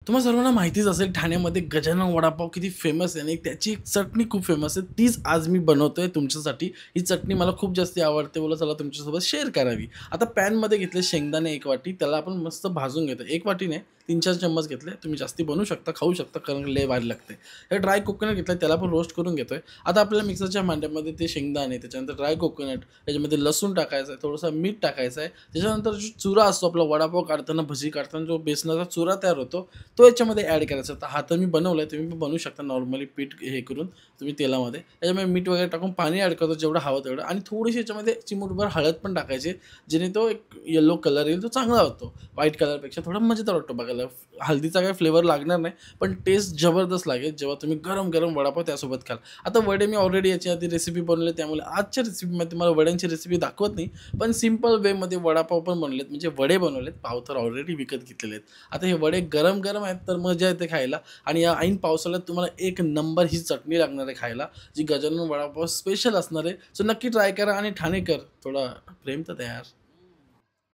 तुम्हा सर्वांना माहितीच असेल ठाण्यामध्ये गजानन वडापाव किती फेमस आहे आणि त्याची एक चटणी खूप फेमस आहे. तीच आज मी बनवतोय तुमच्यासाठी. ही चटणी मला खूप जास्ती आवडते. बोलला चला तुमच्यासोबत शेअर करावी. आता पॅनमध्ये घेतले शेंगदाणे 1 वाटी. त्याला आपण मस्त भाजून घेतो. 1 वाटी नाही 3-4 चम्मच घेतले. तुम्ही जास्ती बनवू शकता, खाऊ शकता कारण लय भारी लागते. हे ड्राय कोकोनट घेतलं त्याला पण रोस्ट करून घेतोय. आता आपल्याला मिक्सरच्या भांड्यामध्ये ते शेंगदाणे, त्याच्यानंतर ड्राय कोकोनट, त्याच्यामध्ये लसूण टाकायचं आहे, थोडंसं मीठ टाकायचं आहे. त्याच्यानंतर जो चुरा असतो आपला वडापाव काढताना, भजी काढताना जो बेसनाचा चुरा तयार होतो, तो याच्यामध्ये ॲड करायचा. तर हा तर मी बनवलाय. तुम्ही पण बनवू शकता नॉर्मली पीठ हे करून तुम्ही तेलामध्ये. त्याच्यामध्ये मीठ वगैरे टाकून पाणी ॲड करतो जेवढं हवं तेवढं आणि थोडीशी याच्यामध्ये चिमूटभर हळद पण टाकायची. जेणे तो एक येलो कलर येईल, तो चांगला होतो. व्हाईट कलरपेक्षा थोडा मजेदार वाटतो बघायला. हळदीचा काही फ्लेवर लागणार नाही, पण टेस्ट जबरदस्त लागेल जेव्हा तुम्ही गरम-गरम वडापाव त्यासोबत खाल. आता वडे मी ऑलरेडी याची आधी रेसिपी बनवली त्यामुळे आजच्या रेसिपीमध्ये तुम्हाला वड्यांची रेसिपी दाखवत नाही. पण सिंपल वेमध्ये वडापाव पण बनवलेत म्हणजे वडे बनवलेत. पाव तर ऑलरेडी विकत घेतलेले आहेत. आता हे वडे गरम-गरम आहेत तर मजा येते खायला आणि या ऐन पावसाळ्यात तुम्हाला एक नंबर ही चटणी लागणार आहे खायला, जी गजानन वडापाव स्पेशल असणार आहे. सो नक्की ट्राय करा आणि ठाणेकर थोडा प्रेम तर द्या